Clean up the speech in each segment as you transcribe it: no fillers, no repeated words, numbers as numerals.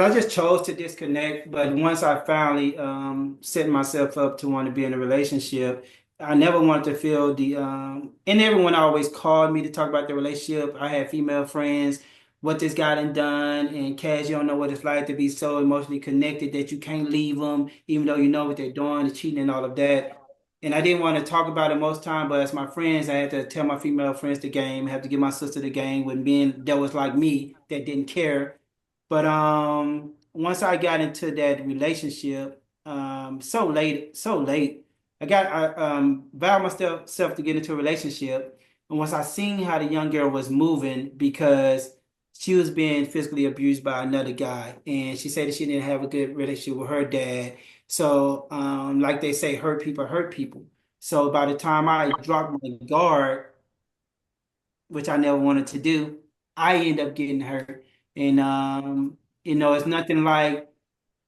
I just chose to disconnect. But once I finally set myself up to want to be in a relationship, I never wanted to feel and everyone always called me to talk about the relationship. I had female friends, what this guy done, and Cash, you don't know what it's like to be so emotionally connected that you can't leave them, even though you know what they're doing, the cheating and all of that. And I didn't want to talk about it most time, but as my friends, I had to tell my female friends the game, have to give my sister the game with men that was like me that didn't care. But once I got into that relationship, so late, I vowed myself to get into a relationship. And once I seen how the young girl was moving, because she was being physically abused by another guy, and she said that she didn't have a good relationship with her dad. So, like they say, hurt people. So by the time I dropped my guard, which I never wanted to do, I end up getting hurt. And it's nothing like,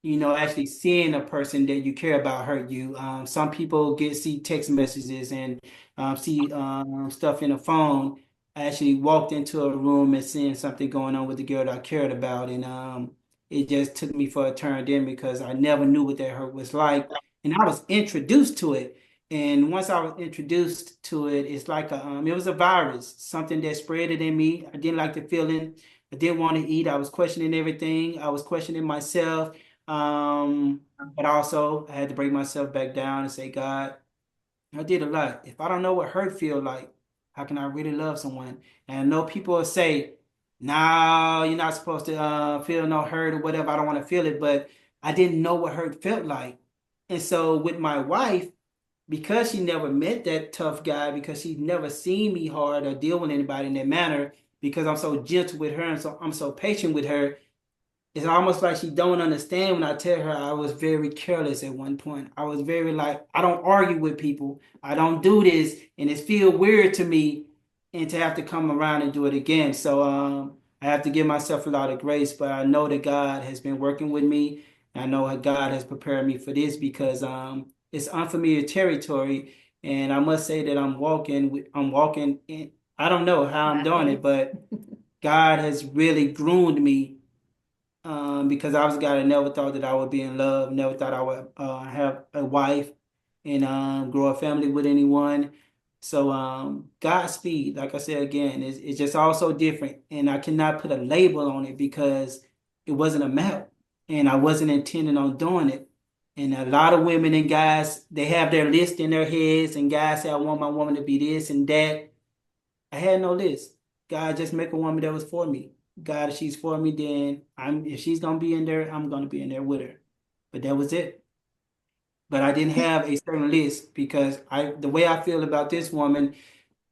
actually seeing a person that you care about hurt you. Some people see text messages and see stuff in the phone. I actually walked into a room and seeing something going on with the girl that I cared about, and it just took me for a turn then because I never knew what that hurt was like, and I was introduced to it. And once I was introduced to it, it's like it was a virus, something that spread it in me. I didn't like the feeling. I didn't want to eat. I was questioning everything. I was questioning myself. But also I had to break myself back down and say, God, I did a lot. If I don't know what hurt feel like, how can I really love someone? And I know people will say, no, you're not supposed to feel no hurt or whatever. I don't want to feel it, but I didn't know what hurt felt like. And so with my wife, because she never met that tough guy, because she's never seen me hard or deal with anybody in that manner, because I'm so gentle with her and so I'm so patient with her, it's almost like she don't understand when I tell her I was very careless at one point. I was very like, I don't argue with people. I don't do this. And it feel weird to me and to have to come around and do it again. So I have to give myself a lot of grace, but I know that God has been working with me. I know that God has prepared me for this because it's unfamiliar territory. And I must say that I'm walking in, I don't know how I'm doing it, but God has really groomed me because I was a guy that never thought that I would be in love, never thought I would have a wife and grow a family with anyone. So Godspeed, like I said again, it's just all so different, and I cannot put a label on it because it wasn't a map, and I wasn't intending on doing it. And a lot of women and guys, they have their list in their heads, and guys say, "I want my woman to be this and that." I had no list. God just make a woman that was for me. God, if she's for me, then if she's gonna be in there, I'm gonna be in there with her. But that was it. But I didn't have a certain list because the way I feel about this woman,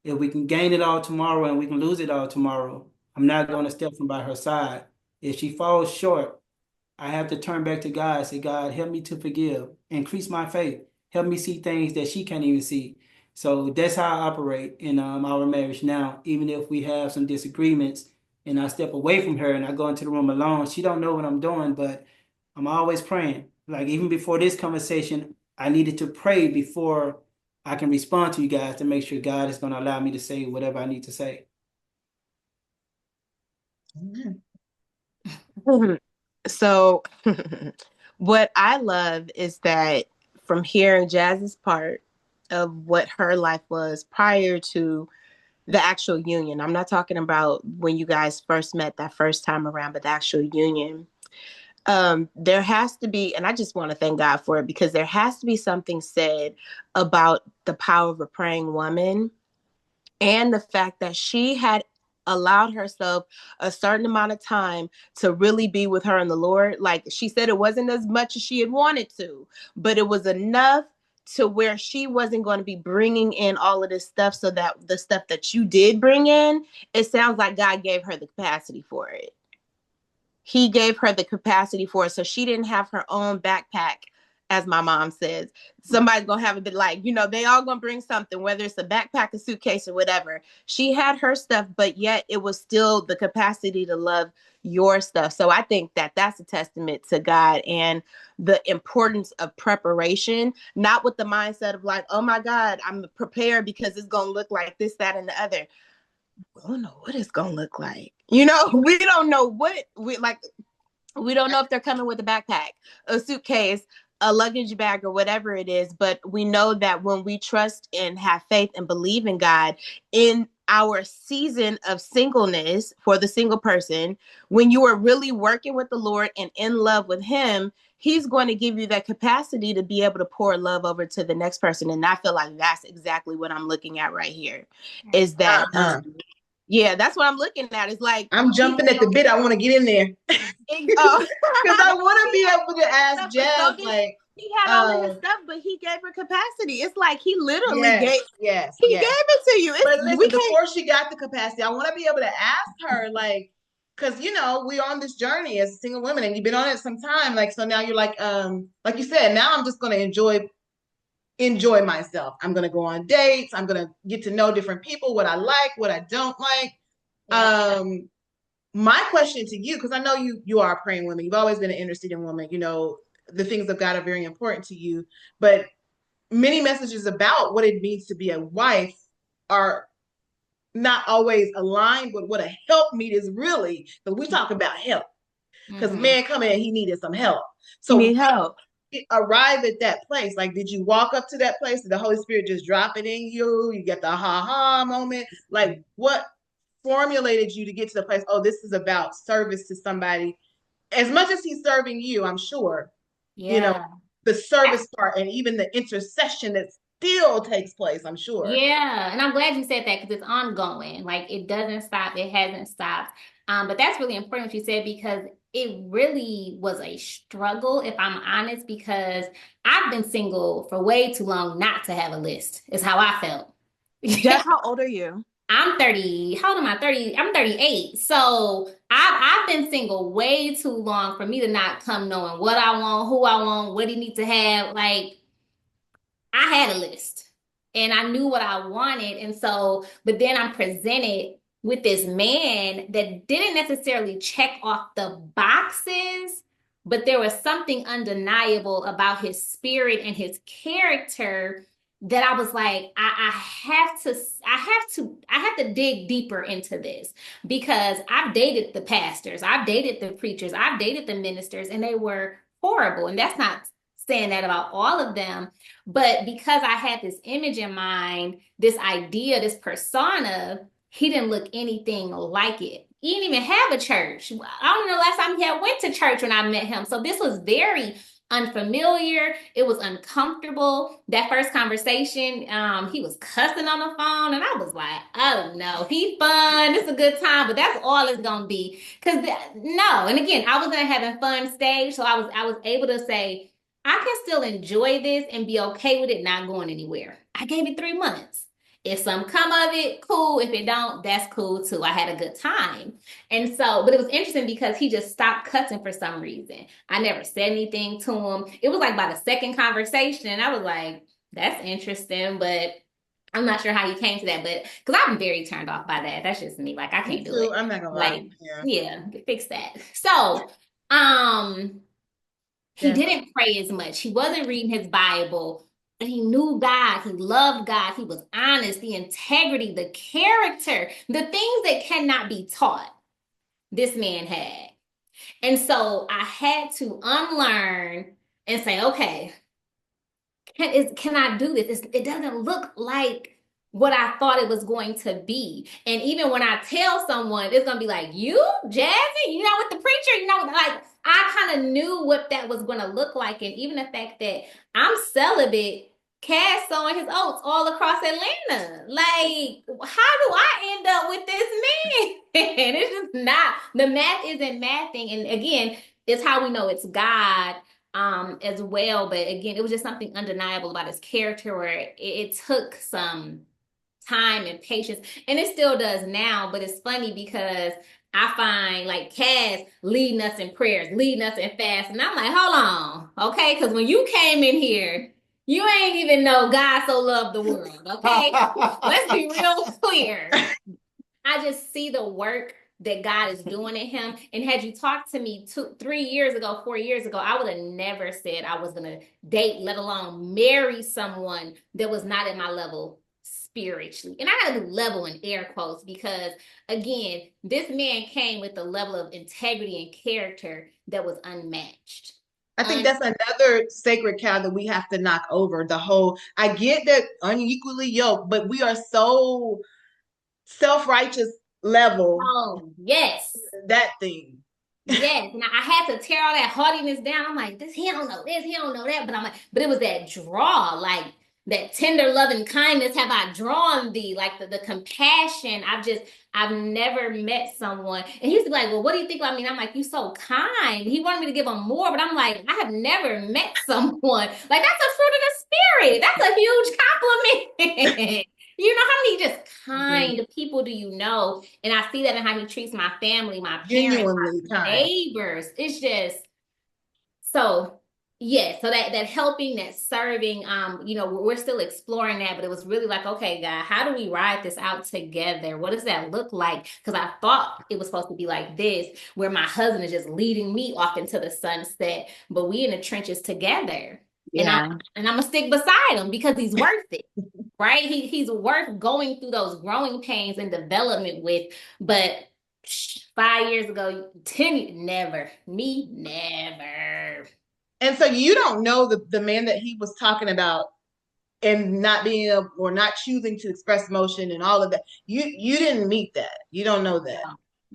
if we can gain it all tomorrow and we can lose it all tomorrow, I'm not gonna step from by her side. If she falls short, I have to turn back to God and say, God, help me to forgive, increase my faith, help me see things that she can't even see. So that's how I operate in our marriage now. Even if we have some disagreements and I step away from her and I go into the room alone, she don't know what I'm doing, but I'm always praying. Like even before this conversation, I needed to pray before I can respond to you guys to make sure God is going to allow me to say whatever I need to say. So, what I love is that from hearing Jazz's part of what her life was prior to the actual union, I'm not talking about when you guys first met that first time around, but the actual union. There has to be, and I just want to thank God for it because there has to be something said about the power of a praying woman and the fact that she had allowed herself a certain amount of time to really be with her and the Lord. Like she said, it wasn't as much as she had wanted to, but it was enough to where she wasn't going to be bringing in all of this stuff, so that the stuff that you did bring in, it sounds like God gave her the capacity for it. He gave her the capacity for it. So she didn't have her own backpack, as my mom says. Somebody's gonna have a bit like, they all gonna bring something, whether it's a backpack, a suitcase, or whatever. She had her stuff, but yet it was still the capacity to love your stuff. So I think that that's a testament to God and the importance of preparation, not with the mindset of like, oh my God, I'm prepared because it's gonna look like this, that, and the other. We don't know what it's gonna look like. We don't know what we like. We don't know if they're coming with a backpack, a suitcase, a luggage bag, or whatever it is. But we know that when we trust and have faith and believe in God in our season of singleness for the single person, when you are really working with the Lord and in love with Him, He's going to give you that capacity to be able to pour love over to the next person. And I feel like that's exactly what I'm looking at right here. Is that, Uh-huh. yeah, that's what I'm looking at. It's like I'm he jumping at the bit. I want to get in there oh, because I want to be able to ask stuff, but so Jazz, did like, he had all of his stuff, but he gave her capacity. It's like he literally yes, gave yes, he gave yes. it to you. But It's we listen, can't. before she got the capacity, I want to be able to ask her, like, because we're on this journey as single women, and you've been on it some time. Like, so now you're like you said, now I'm just gonna enjoy myself. I'm gonna go on dates. I'm gonna get to know different people, what I like, what I don't like. Yeah. My question to you, because I know you are a praying woman, you've always been an interceding woman. The things of God are very important to you, but many messages about what it means to be a wife are not always aligned with what a helpmeet is really, because we talk about help. Because Mm-hmm. man come in, he needed some help. You So need help. arrive at that place. Like, did you walk up to that place? Did the Holy Spirit just drop it in you? You get the ha moment? Like, what formulated you to get to the place? Oh, this is about service to somebody. As much as he's serving you, I'm sure, you know, Yeah. the service part and even the intercession that still takes place, I'm sure. Yeah, and I'm glad you said that because it's ongoing. Like it doesn't stop. It hasn't stopped. But that's really important what you said because it really was a struggle, if I'm honest, because I've been single for way too long not to have a list, is how I felt. Jess, how old are you? I'm 30. How old am I? 30. I'm 38. So I've been single way too long for me to not come knowing what I want, who I want, what he needs to have. Like I had a list and I knew what I wanted. And so, but then I'm presented with this man that didn't necessarily check off the boxes, but there was something undeniable about his spirit and his character that I was like, I have to dig deeper into this because I've dated the pastors, I've dated the preachers, I've dated the ministers, and they were horrible. And that's not saying that about all of them. But because I had this image in mind, this idea, this persona, he didn't look anything like it. He didn't even have a church. I don't know the last time he had went to church when I met him. So this was very unfamiliar. It was uncomfortable. That first conversation, he was cussing on the phone, and I was like, "Oh no, he's fun. It's a good time, but that's all it's gonna be." Because no, and again, I was in a having fun stage, so I was able to say, I can still enjoy this and be okay with it not going anywhere. I gave it 3 months. If some come of it, cool. If it don't, that's cool too. I had a good time. And so, but it was interesting because he just stopped cussing for some reason. I never said anything to him. It was like by the second conversation, and I was like, that's interesting, but I'm not sure how you came to that. But because I'm very turned off by that. That's just me. Like, I Me can't do too. it. I'm not gonna lie. Like, Yeah. yeah, fix that. So, um, he Yeah. didn't pray as much. He wasn't reading his Bible, but he knew God. He loved God. He was honest, the integrity, the character, the things that cannot be taught. This man had. And so I had to unlearn and say, okay, can I do this? It doesn't look like what I thought it was going to be. And even when I tell someone, it's gonna be like, you, Jazzy, with the preacher, like I kind of knew what that was gonna look like. And even the fact that I'm celibate, Cass sowing his oats all across Atlanta. Like, how do I end up with this man? It's just not, the math isn't mathing. And again, it's how we know it's God as well. But again, it was just something undeniable about his character where it took some time and patience, and it still does now. But it's funny because I find like Cass leading us in prayers, leading us in fast, and I'm like, hold on, okay? Because when you came in here, you ain't even know God so loved the world, okay? Let's be real clear. I just see the work that God is doing in him. And had you talked to me 3 years ago, 4 years ago, I would have never said I was going to date, let alone marry someone that was not at my level spiritually. And I gotta do level in air quotes because again, this man came with a level of integrity and character that was unmatched. I think that's another sacred cow that we have to knock over. The whole, I get that unequally yoked, but we are so self-righteous level, Oh, yes. that thing. Yes, and I had to tear all that haughtiness down. I'm like, this he don't know this, he don't know that. But I'm like, but it was that draw, like that tender loving kindness have I drawn thee, like the compassion. I've never met someone. And he used to be like, well, what do you think about me? And I'm like, you so kind. He wanted me to give him more, but I'm like, I have never met someone. Like, that's a fruit of the spirit. That's a huge compliment. You know how many just kind people do you know? And I see that in how he treats my family, my parents, Genuinely my kind. neighbors. It's just so yeah. So that helping, that serving, we're still exploring that, but it was really like, okay, God, how do we ride this out together? What does that look like? Because I thought it was supposed to be like this, where my husband is just leading me off into the sunset, but we in the trenches together. Yeah. And I'm gonna stick beside him because he's worth it. Right? He's worth going through those growing pains and development with. But 5 years ago, 10, never. Me, never. And so you don't know the man that he was talking about and not being able or not choosing to express emotion and all of that. You didn't meet that. You don't know that.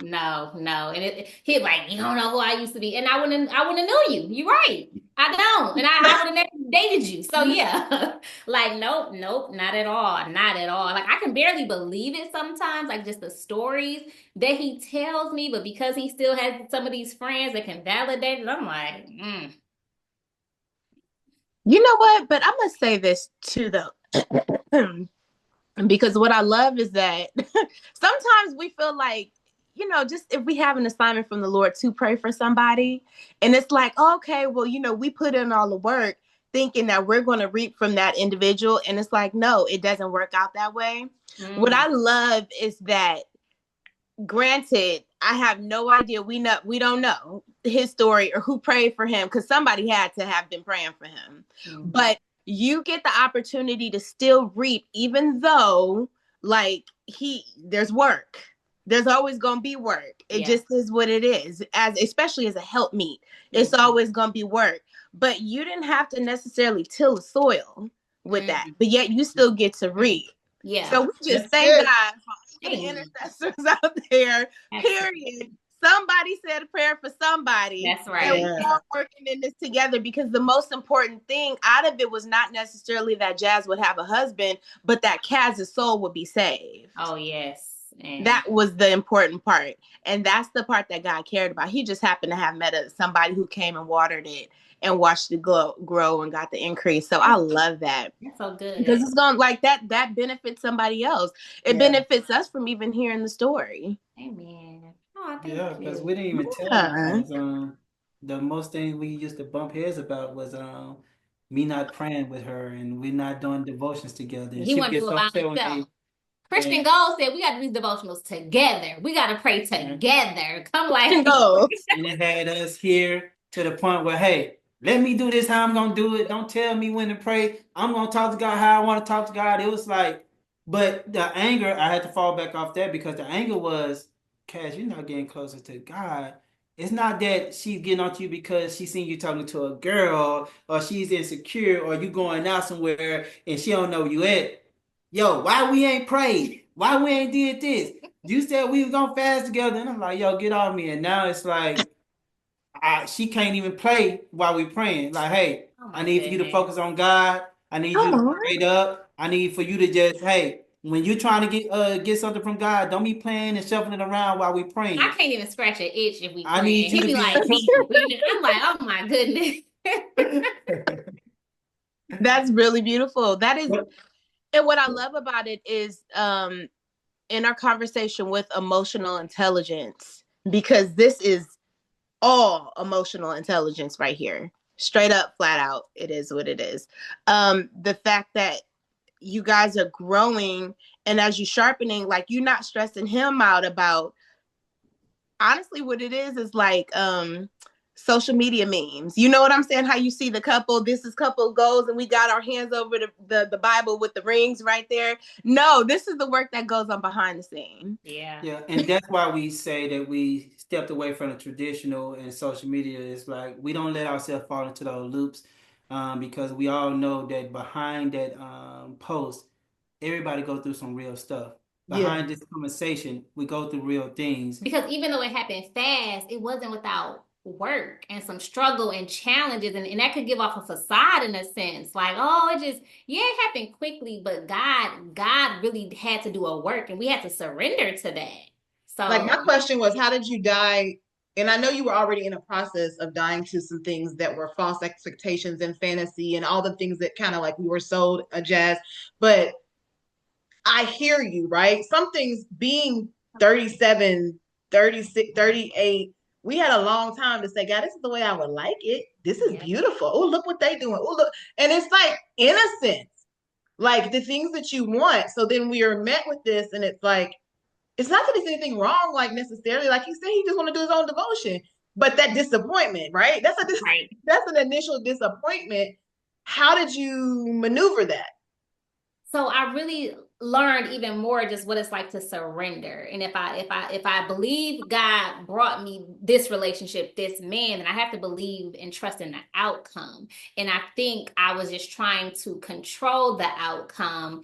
No. And he's like, you don't know who I used to be. And I wouldn't have knew you. You're right. I don't. And I would have never dated you. So yeah. Like, nope, not at all. Not at all. Like I can barely believe it sometimes, like just the stories that he tells me, but because he still has some of these friends that can validate it, I'm like, You know what? But I must say this too, though. Because what I love is that sometimes we feel like, just if we have an assignment from the Lord to pray for somebody, and it's like, okay, well, we put in all the work thinking that we're going to reap from that individual. And it's like, no, it doesn't work out that way. What I love is that, granted, I have no idea. We don't know his story or who prayed for him, because somebody had to have been praying for him. But you get the opportunity to still reap, even though there's work. There's always going to be work. It just is what it is, especially as a helpmeet. It's always going to be work. But you didn't have to necessarily till the soil with that, but yet you still get to reap. Yeah. So we just thank God for the intercessors out there, period. Somebody said a prayer for somebody. That's right. And we're all working in this together, because the most important thing out of it was not necessarily that Jazz would have a husband, but that Kaz's soul would be saved. Oh, yes. And that was the important part. And that's the part that God cared about. He just happened to have met somebody who came and watered it and watched it grow and got the increase. So I love that. That's so good. Because it's going like that benefits somebody else. It benefits us from even hearing the story. Amen. Oh, because we didn't even tell you, because the most thing we used to bump heads about was me not praying with her, and we're not doing devotions together. And he wanted to do it by himself. Christian Gold said we got to do devotionals together. We got to pray together. Come like go. And it had us here to the point where, hey, let me do this how I'm going to do it. Don't tell me when to pray. I'm going to talk to God how I want to talk to God. It was like, but the anger, I had to fall back off that, because the anger was, Cash, you're not getting closer to God. It's not that she's getting on to you because she's seen you talking to a girl, or she's insecure, or you going out somewhere and she don't know where you at. Yo, why we ain't prayed? Why we ain't did this? You said we was gonna fast together, and I'm like, yo, get off me. And now it's like, she can't even play while we praying. Like, hey, I need for you to focus on God. I need you to straight up. I need for you to just, hey, when you're trying to get something from God, don't be playing and shuffling it around while we praying. I can't even scratch an itch if we I need you to be like, I'm like, oh my goodness. That's really beautiful. That is, and what I love about it is in our conversation with emotional intelligence, because this is all emotional intelligence right here. Straight up, flat out, it is what it is. The fact that you guys are growing, and as you sharpening, like, you're not stressing him out about, honestly, what it is like social media memes. You know what I'm saying? How you see the couple, this is couple goes and we got our hands over the Bible with the rings right there. No, this is the work that goes on behind the scene. Yeah. Yeah, and that's why we say that we stepped away from the traditional and social media. Is like we don't let ourselves fall into those loops, because we all know that behind that post, everybody go through some real stuff. Yeah. Behind this conversation, we go through real things. Because even though it happened fast, it wasn't without work and some struggle and challenges. And that could give off a facade in a sense. Like, oh, it just, yeah, it happened quickly, but God really had to do a work and we had to surrender to that. Like my So question was, how did you die? And I know you were already in a process of dying to some things that were false expectations and fantasy and all the things that kind of like we were sold a jazz. But I hear you, right? Some things being 37, 36, 38, we had a long time to say, God, this is the way I would like it. This is yeah. beautiful. Oh, look what they doing. Oh, look. And it's like innocence, like the things that you want. So then we are met with this, and it's like, it's not that there's anything wrong, like necessarily. Like he said, he just want to do his own devotion. But that disappointment, right? Right. That's an initial disappointment. How did you maneuver that? So I really learned even more just what it's like to surrender. And if I believe God brought me this relationship, this man, then I have to believe and trust in the outcome. And I think I was just trying to control the outcome.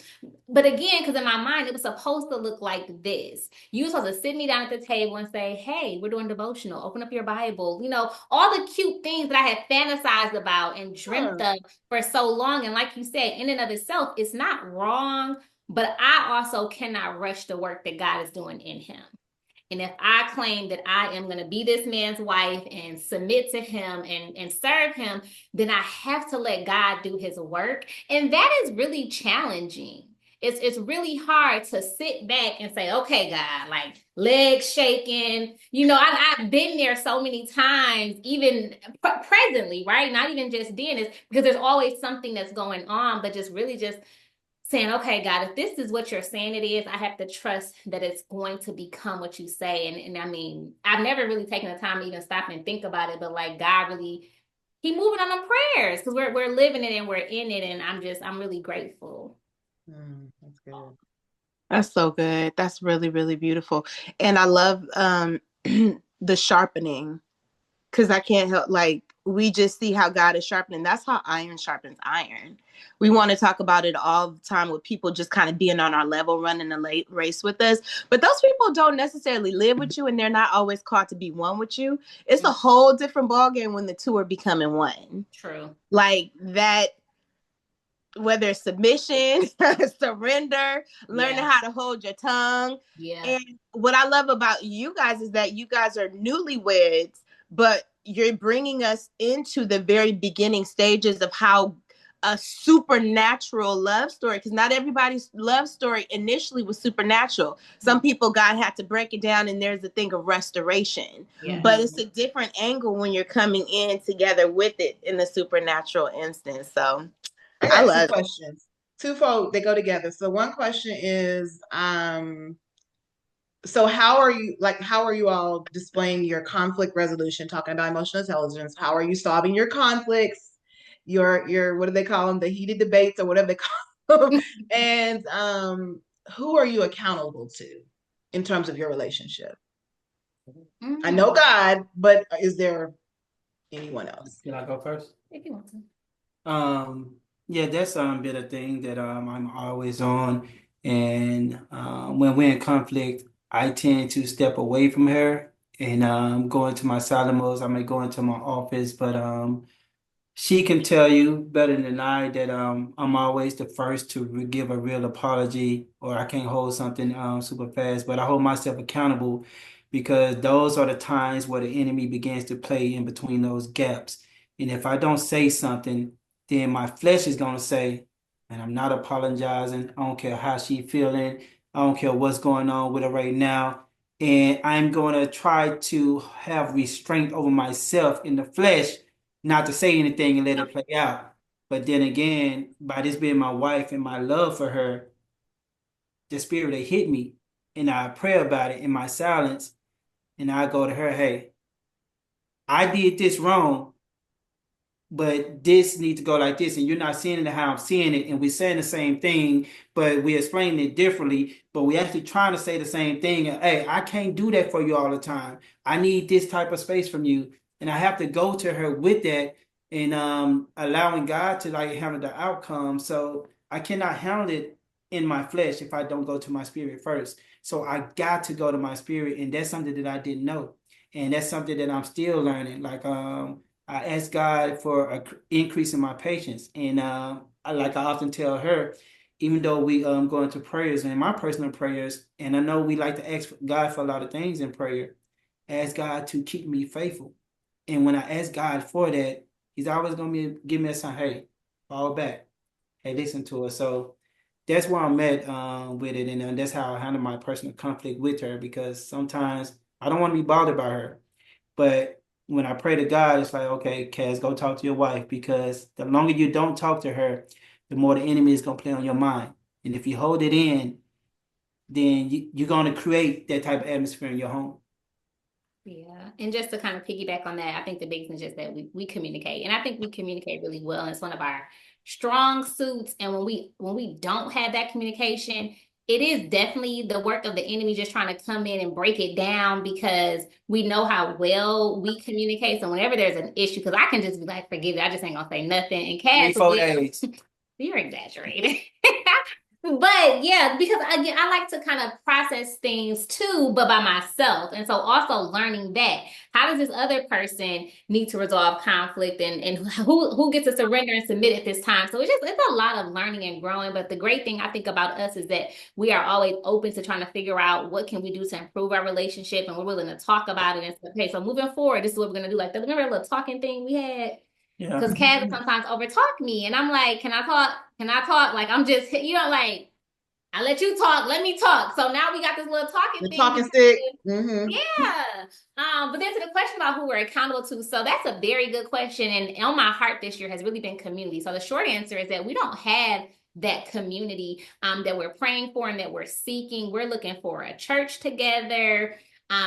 But again, because in my mind, it was supposed to look like this. You were supposed to sit me down at the table and say, hey, we're doing devotional. Open up your Bible. You know, all the cute things that I had fantasized about and dreamt Huh. of for so long. And like you said, in and of itself, it's not wrong, but I also cannot rush the work that God is doing in him. And if I claim that I am going to be this man's wife and submit to him and serve him, then I have to let God do his work. And that is really challenging. It's really hard to sit back and say, okay, God, like legs shaking. You know, I've been there so many times, even presently, right? Not even just then, it's because there's always something that's going on, but just really just saying, okay, God, if this is what you're saying it is, I have to trust that it's going to become what you say. And I mean, I've never really taken the time to even stop and think about it, but like God really, he moving on the prayers because we're living it and we're in it. And I'm really grateful. That's good. That's so good. That's really, really beautiful. And I love the sharpening, because I can't help, like, we just see how God is sharpening. That's how iron sharpens iron. We want to talk about it all the time with people just kind of being on our level, running a late race with us. But those people don't necessarily live with you, and they're not always called to be one with you. It's a whole different ballgame when the two are becoming one. True. Like that, whether it's submission, surrender, learning Yeah. how to hold your tongue. Yeah. And what I love about you guys is that you guys are newlyweds, but you're bringing us into the very beginning stages of how a supernatural love story, because not everybody's love story initially was supernatural. Some people, God had to break it down, and there's a thing of restoration. Yeah. But it's a different angle when you're coming in together with it in the supernatural instance. So I I got two love it. questions. Twofold, they go together. So one question is, so how are you all displaying your conflict resolution, talking about emotional intelligence? How are you solving your conflicts? Your what do they call them? The heated debates or whatever they call them. And who are you accountable to in terms of your relationship? I know Mm. God, but is there anyone else? Can I go first? If you want to. Yeah, that's been a thing that I'm always on, and when we're in conflict, I tend to step away from her and go into my silent modes. I may go into my office, but she can tell you better than I that I'm always the first to give a real apology, or I can't hold something super fast, but I hold myself accountable because those are the times where the enemy begins to play in between those gaps. And if I don't say something, then my flesh is gonna say, and I'm not apologizing. I don't care how she feeling. I don't care what's going on with her right now. And I'm gonna try to have restraint over myself in the flesh not to say anything and let it play out. But then again, by this being my wife and my love for her, the spirit that hit me, and I pray about it in my silence, and I go to her, hey, I did this wrong, but this needs to go like this, and you're not seeing it how I'm seeing it, and we're saying the same thing, but we're explaining it differently, but we actually trying to say the same thing. And hey, I can't do that for you all the time. I need this type of space from you, and I have to go to her with that, and allowing God to like handle the outcome. So I cannot handle it in my flesh if I don't go to my spirit first. So I got to go to my spirit, and that's something that I didn't know, and that's something that I'm still learning. Like I ask God for an increase in my patience, and I often tell her, even though we go into prayers and my personal prayers, and I know we like to ask God for a lot of things in prayer, ask God to keep me faithful. And when I ask God for that, He's always gonna give me a sign. Hey, fall back. Hey, listen to us. So that's where I'm at with it, and that's how I handle my personal conflict with her, because sometimes I don't want to be bothered by her. But when I pray to God, it's like, okay, Kaz, go talk to your wife, because the longer you don't talk to her, the more the enemy is going to play on your mind. And if you hold it in, then you're going to create that type of atmosphere in your home. Yeah. And just to kind of piggyback on that, I think the biggest thing is just that we communicate. And I think we communicate really well. And it's one of our strong suits. And when we don't have that communication, it is definitely the work of the enemy just trying to come in and break it down, because we know how well we communicate. So whenever there's an issue, because I can just be like, forgive it, I just ain't gonna say nothing. And Three, Cass will 4 days. you're exaggerating. But yeah, because again, I like to kind of process things too, but by myself. And so also learning that how does this other person need to resolve conflict, and who gets to surrender and submit at this time. So it's a lot of learning and growing. But the great thing I think about us is that we are always open to trying to figure out what can we do to improve our relationship, and we're willing to talk about it and say, okay, so moving forward, this is what we're gonna do. Like, remember that little talking thing we had? Yeah. Because Kaz sometimes overtalk me, and I'm like, can I talk? Can I talk? Like, I'm just, like, I let you talk, let me talk. So now we got this little talking The thing. talking stick. Mm-hmm. Yeah. But then to the question about who we're accountable to, so that's a very good question. And on my heart this year has really been community. So the short answer is that we don't have that community that we're praying for and that we're seeking. We're looking for a church together,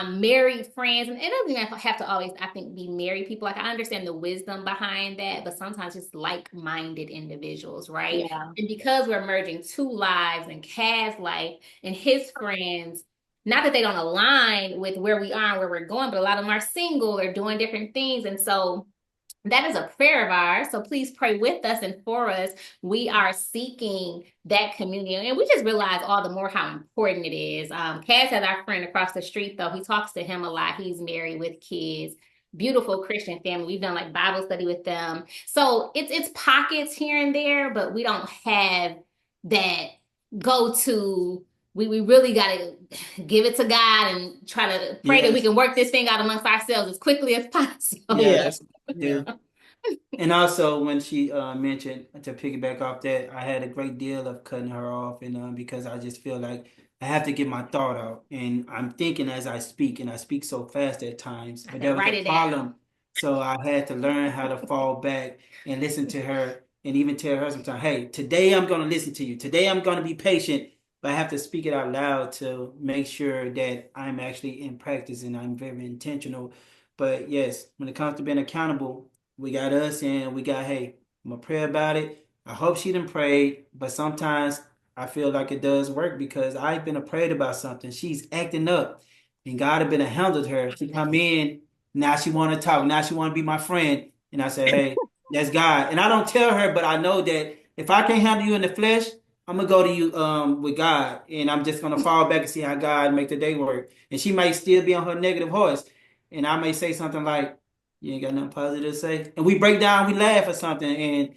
married friends. And it doesn't even have to always, I think, be married people. Like, I understand the wisdom behind that, but sometimes just like-minded individuals, right? Yeah. And because we're merging two lives, and Kaz's life and his friends, not that they don't align with where we are and where we're going, but a lot of them are single, they're doing different things. And so that is a prayer of ours. So please pray with us and for us. We are seeking that community. And we just realize all the more how important it is. Kaz has our friend across the street, though. He talks to him a lot. He's married with kids. Beautiful Christian family. We've done like Bible study with them. So it's pockets here and there, but we don't have that go to. We really got to give it to God and try to pray that we Yes. can work this thing out amongst ourselves as quickly as possible. Yeah, Yeah. that's what I do. And also, when she mentioned, to piggyback off that, I had a great deal of cutting her off, and because I just feel like I have to get my thought out, and I'm thinking as I speak, and I speak so fast at times, but that was Write a it down. problem. So I had to learn how to fall back and listen to her, and even tell her sometimes, "Hey, today I'm going to listen to you. Today I'm going to be patient." But I have to speak it out loud to make sure that I'm actually in practice and I'm very intentional. But yes, when it comes to being accountable, we got us and we got, hey, I'm gonna pray about it. I hope she didn't pray, but sometimes I feel like it does work, because I've been afraid about something. She's acting up, and God have been handled her. She come in, now she want to talk, now she want to be my friend, and I say, hey, that's God. And I don't tell her, but I know that if I can't handle you in the flesh, I'm gonna go to you with God, and I'm just gonna fall back and see how God make the day work. And she might still be on her negative horse, and I may say something like, "You ain't got nothing positive to say," and we break down, we laugh or something, and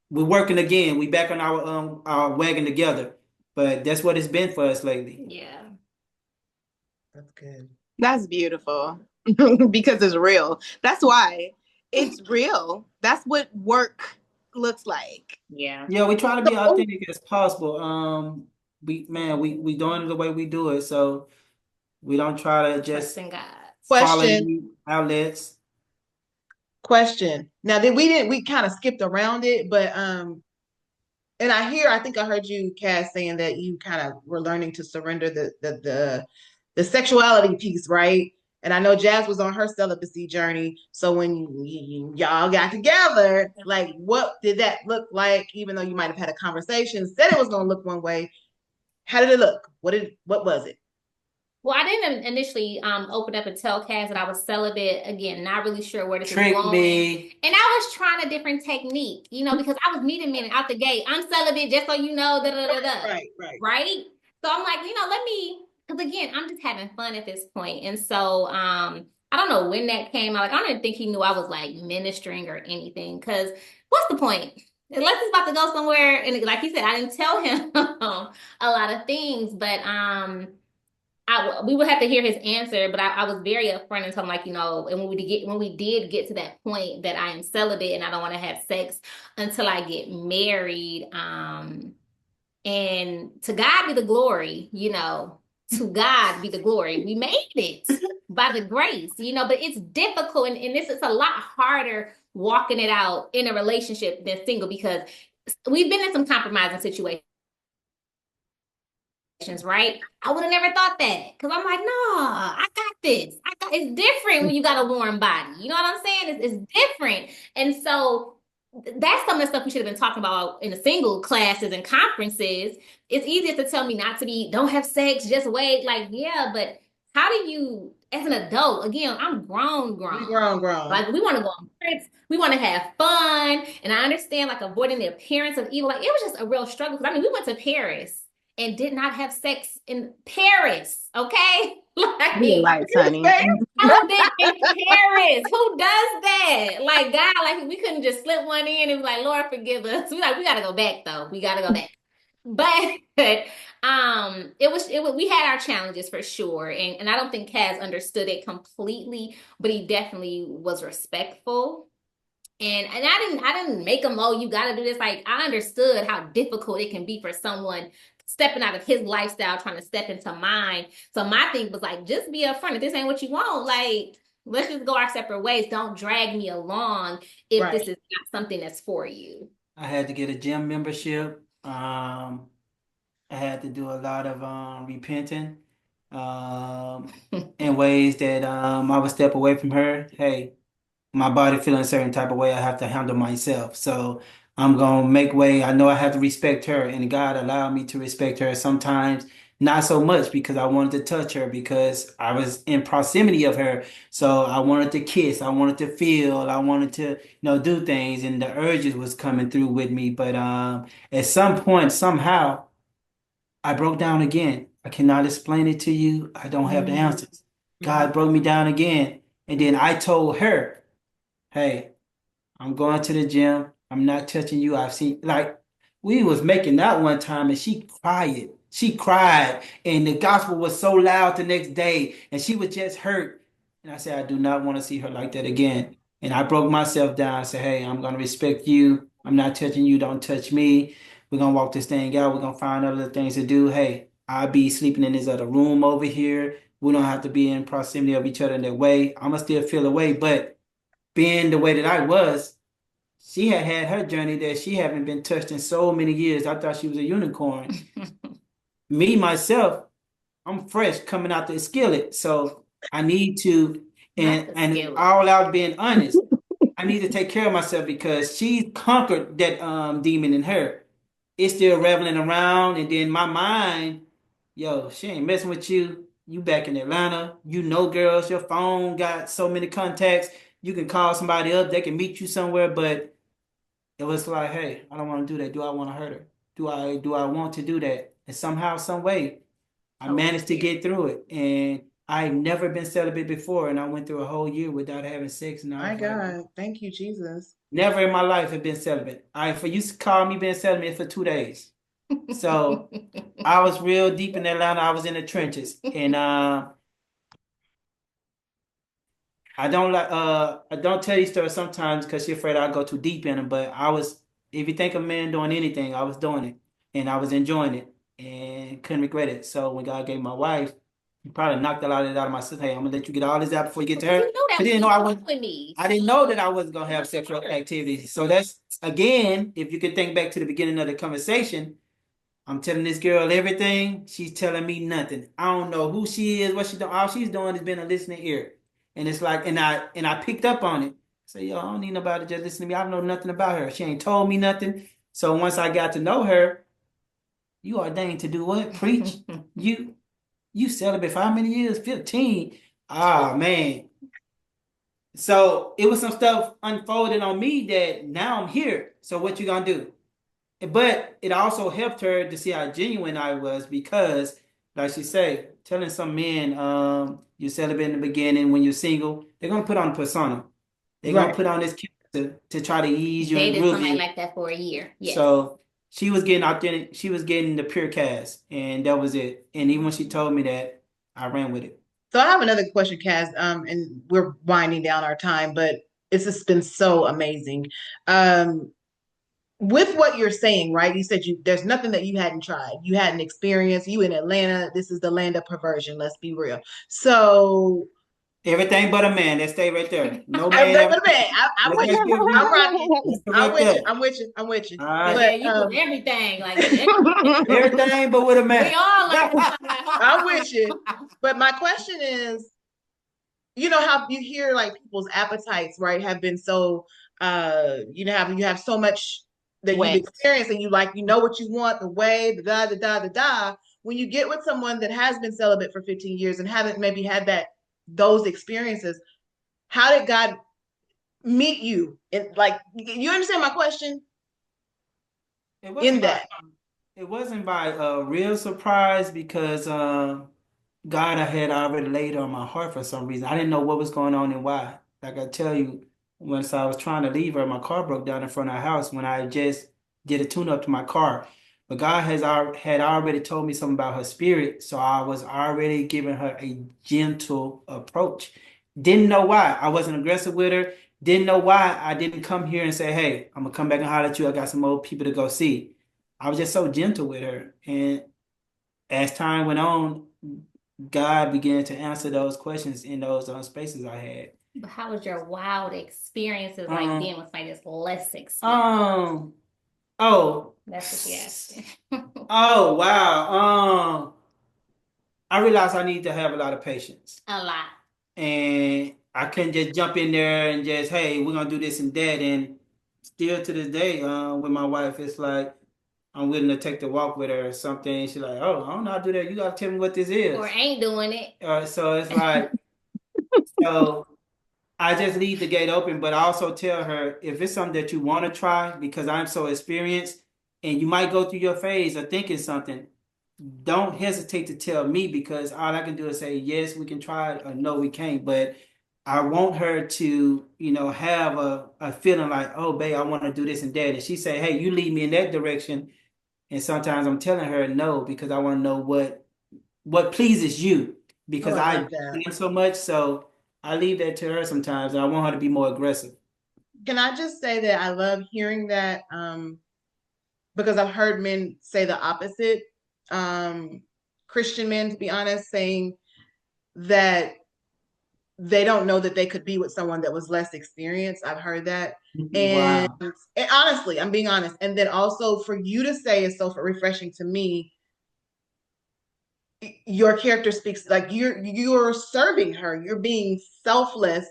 we're working again. We back on our wagon together. But that's what it's been for us lately. Yeah. That's good. That's beautiful because it's real. That's why it's real. That's what work looks like. Yeah. Yeah, we try to be So, authentic as possible. We doing it the way we do it, so we don't try to just Trusting God. follow Question. any outlets. Question. Now that we kind of skipped around it, but and I think I heard you, Cass, saying that you kind of were learning to surrender the sexuality piece, right? And I know Jazz was on her celibacy journey. So when y'all got together, like, what did that look like? Even though you might have had a conversation, said it was going to look one way. How did it look? What was it? Well, I didn't initially open up and tell Cass that I was celibate. Again, not really sure where this is Trick going. me. And I was trying a different technique, because I was meeting men out the gate. I'm celibate, just so you know, da da da da. Right. So I'm like, let me, because again, I'm just having fun at this point. And so I don't know when that came out. Like, I don't even think he knew I was like ministering or anything. Because what's the point? Unless he's about to go somewhere, and like he said, I didn't tell him a lot of things, but we would have to hear his answer, but I was very upfront and told him, like, and when we did get to that point that I am celibate and I don't want to have sex until I get married. And to God be the glory, to God be the glory. We made it by the grace, but it's difficult, and this is a lot harder walking it out in a relationship than single, because we've been in some compromising situations. Right? I would have never thought that, because I'm like, no, I got this. It's different when you got a warm body. You know what I'm saying? It's different. And so that's some of the stuff we should have been talking about in the single classes and conferences. It's easier to tell me don't have sex, just wait. Like, yeah, but how do you, as an adult, again, I'm grown. We grown. Like, we want to go on trips. We want to have fun. And I understand, like, avoiding the appearance of evil. Like, it was just a real struggle. Because, we went to Paris and did not have sex in Paris, okay? Like, lights, honey. I've been in Paris. Who does that? Like, God, like, we couldn't just slip one in and be like, Lord, forgive us. We gotta go back, though. We gotta go back. But we had our challenges for sure, and I don't think Kaz understood it completely, but he definitely was respectful. And I didn't make him, oh, you got to do this. Like, I understood how difficult it can be for someone stepping out of his lifestyle, trying to step into mine. So my thing was like, just be upfront. If this ain't what you want, like, let's just go our separate ways. Don't drag me along if this is not something that's for you. I had to get a gym membership. I had to do a lot of repenting in ways that I would step away from her. Hey, my body feeling a certain type of way, I have to handle myself. So I'm gonna make way. I know I have to respect her, and God allowed me to respect her sometimes, not so much because I wanted to touch her because I was in proximity of her. So I wanted to kiss, I wanted to feel, I wanted to, do things, and the urges was coming through with me. But at some point, somehow, I broke down again. I cannot explain it to you. I don't have the answers. God broke me down again, and then I told her, hey, I'm going to the gym. I'm not touching you. I've seen, like, we was making out one time and she cried. She cried and the gospel was so loud the next day and she was just hurt. And I said, I do not want to see her like that again. And I broke myself down and said, hey, I'm going to respect you. I'm not touching you. Don't touch me. We're going to walk this thing out. We're going to find other things to do. Hey, I'll be sleeping in this other room over here. We don't have to be in proximity of each other in that way. I'm going to still feel away, but being the way that I was, she had her journey that she haven't been touched in so many years. I thought she was a unicorn. Me, myself, I'm fresh coming out the skillet. So I need to, and all out being honest, I need to take care of myself because she conquered that demon in her. It's still rattling around, and then my mind, yo, she ain't messing with you. You back in Atlanta, girls, your phone got so many contacts. You can call somebody up, they can meet you somewhere, but it was like, hey, I don't want to do that. Do I want to hurt her? Do I want to do that? And somehow, some way, I managed to get through it. And I've never been celibate before, and I went through a whole year without having sex. And my God, thank you, Jesus. Never in my life have been celibate. For you to call me being celibate for 2 days. So I was real deep in Atlanta. I was in the trenches, and I don't tell these stories sometimes because you're afraid I'll go too deep in them. But if you think of man doing anything, I was doing it, and I was enjoying it, and couldn't regret it. So when God gave my wife, he probably knocked a lot of it out of my system. Hey, I'm gonna let you get all this out before you get to her. I didn't know I didn't know that I wasn't gonna have sexual activity. So that's again, if you could think back to the beginning of the conversation, I'm telling this girl everything. She's telling me nothing. I don't know who she is, what she doing. All she's doing is being a listening ear. And it's like, and I picked up on it. So yo, I don't need nobody to just listen to me. I don't know nothing about her. She ain't told me nothing. So once I got to know her, you ordained to do what? Preach? You celibate for how many years? 15. Ah man. So it was some stuff unfolded on me that now I'm here. So what you gonna do? But it also helped her to see how genuine I was because, like she say, telling some men you're celibate in the beginning when you're single, they're gonna put on a persona. They're gonna Right. put on this character to try to ease you and Dated groove somebody you. like that for a year. Yes. So she was getting authentic. She was getting the pure cast, and that was it. And even when she told me that, I ran with it. So I have another question, Kaz, and we're winding down our time, but it's just been so amazing. Um, with what you're saying, right? You said there's nothing that you hadn't tried. You hadn't experienced. You in Atlanta. This is the land of perversion. Let's be real. So Everything but a man. That stay right there. No man everything ever. but a man. I'm Let's with just you. get I'm real. rocking. Let's go I'm right with you. there. I'm with you. I'm with you. All But right. yeah, But you put everything like Everything but with a man. we all like I'm with you. But my question is, you know how you hear like people's appetites, right, have been so you have so much that you've Wet. experienced and you know what you want, the way, the da da da da da. When you get with someone that has been celibate for 15 years and haven't maybe had those experiences, how did God meet you? And like you understand my question It in wasn't by that? it wasn't by a real surprise because God I had already laid on my heart for some reason. I didn't know what was going on and why. Like I tell you, once I was trying to leave her, my car broke down in front of our house when I just did a tune up to my car. But God had already told me something about her spirit, so I was already giving her a gentle approach. Didn't know why. I wasn't aggressive with her. Didn't know why I didn't come here and say, "Hey, I'm gonna come back and holler at you. I got some old people to go see." I was just so gentle with her, and as time went on, God began to answer those questions in those spaces I had. But how was your wild experiences like being with somebody that's less experienced? Oh, That's what she asked. oh wow. I realized I need to have a lot of patience, A lot. and I couldn't just jump in there and just, hey, we're gonna do this and that. And still to this day, with my wife, it's like I'm willing to take the walk with her or something. She's like, oh, I don't know how to do that. You gotta tell me what this is. Or ain't doing it. So it's like, so I just leave the gate open, but I also tell her if it's something that you want to try, because I'm so experienced, and you might go through your phase of thinking something, don't hesitate to tell me because all I can do is say, yes, we can try it, or no, we can't. But I want her to, have a feeling like, oh, babe, I want to do this and that. And she say, hey, you lead me in that direction. And sometimes I'm telling her no because I want to know what pleases you Oh, because I I love that. do so much. So I leave that to her sometimes. And I want her to be more aggressive. Can I just say that I love hearing that because I've heard men say the opposite. Christian men, to be honest, saying that they don't know that they could be with someone that was less experienced. I've heard that. And, Wow. and honestly, I'm being honest. And then also for you to say is so refreshing to me. Your character speaks like you're serving her. You're being selfless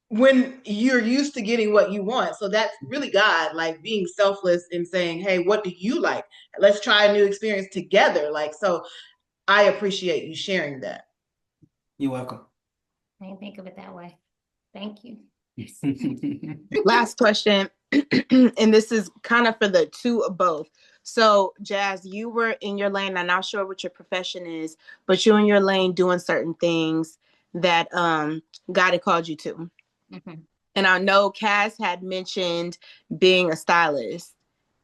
when you're used to getting what you want. So that's really God, like being selfless and saying, hey, what do you like? Let's try a new experience together. Like, so I appreciate you sharing that. You're welcome. I didn't think of it that way. Thank you. Last question. And this is kind of for the two of both. So, Jazz, you were in your lane. I'm not sure what your profession is, but you're in your lane doing certain things that God had called you to. Mm-hmm. And I know Cass had mentioned being a stylist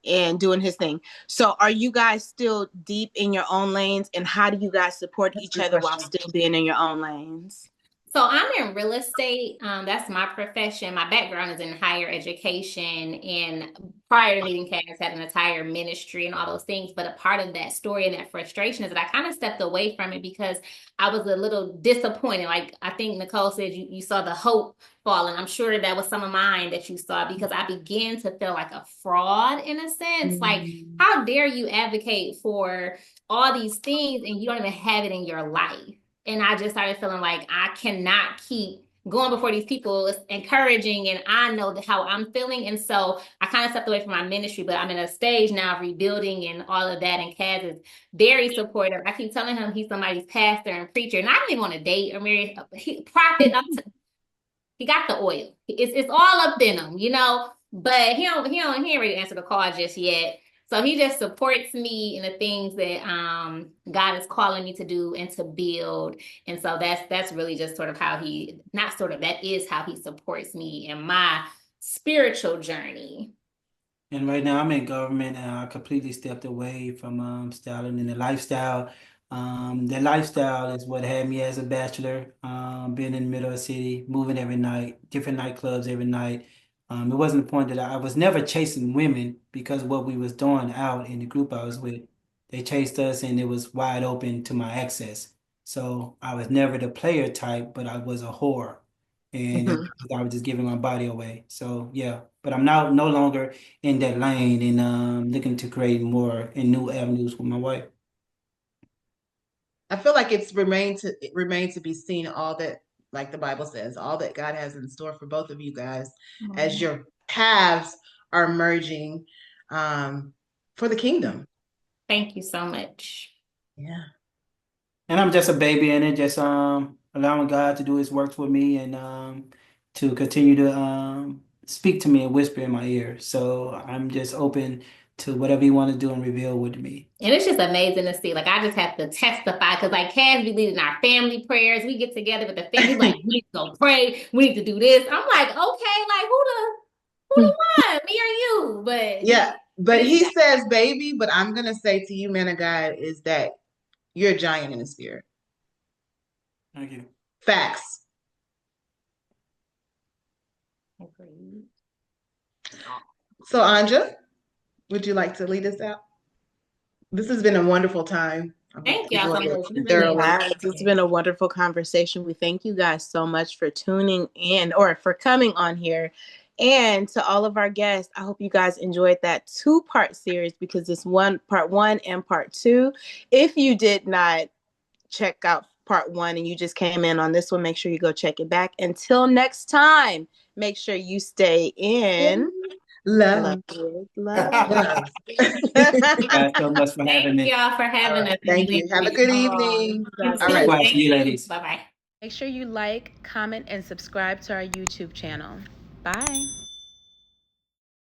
and doing his thing. So are you guys still deep in your own lanes? And how do you guys support each other while still being in your own lanes? So I'm in real estate. That's my profession. My background is in higher education. And prior to meeting Cass, had an entire ministry and all those things. But a part of that story and that frustration is that I kind of stepped away from it because I was a little disappointed. Like I think Nicole said, you saw the hope fall, and I'm sure that was some of mine that you saw, because I began to feel like a fraud in a sense. Like, how dare you advocate for all these things and you don't even have it in your life? And I just started feeling like I cannot keep going before these people is encouraging, and I know how I'm feeling. And so I kind of stepped away from my ministry, but I'm in a stage now of rebuilding and all of that. And Kaz is very supportive. I keep telling him he's somebody's pastor and preacher, and I didn't even want to date or marry a prophet. He got the oil. It's all up in him, you know. But he ain't ready to answer the call just yet. So he just supports me in the things that God is calling me to do and to build. And so that's really just sort of how that is how he supports me in my spiritual journey. And right now I'm in government and I completely stepped away from styling and the lifestyle. The lifestyle is what had me as a bachelor, being in the middle of the city, moving every night, different nightclubs every night. It wasn't the point that I was never chasing women because what we was doing out in the group I was with, they chased us and it was wide open to my access. So I was never the player type, but I was a whore. And I was just giving my body away. So yeah, but I'm now no longer in that lane and looking to create more and new avenues with my wife. I feel like it remained to be seen all that, like the Bible says, all that God has in store for both of you guys as your paths are merging for the kingdom. Thank you so much. Yeah. And I'm just a baby in it, just allowing God to do his work for me and to continue to speak to me and whisper in my ear. So I'm just open to whatever you want to do and reveal with me. And it's just amazing to see. Like, I just have to testify because, like, Cass be leading our family prayers. We get together with the family, like, we need to go pray. We need to do this. I'm like, okay, like, who the one? Me or you? But yeah, but he says, baby, but I'm going to say to you, man of God, is that you're a giant in the spirit. Thank you. Facts. Agreed. So, Anja, would you like to lead us out? This has been a wonderful time. Thank y'all so much. It's been a wonderful conversation. We thank you guys so much for tuning in or for coming on here. And to all of our guests, I hope you guys enjoyed that 2-part series because it's part one and part two. If you did not check out part one and you just came in on this one, make sure you go check it back. Until next time, make sure you stay in love. Thank you guys so much for having me. Thank y'all for having us. Thank you. Have a good evening. All right. See you, ladies. Bye-bye. Make sure you like, comment, and subscribe to our YouTube channel. Bye.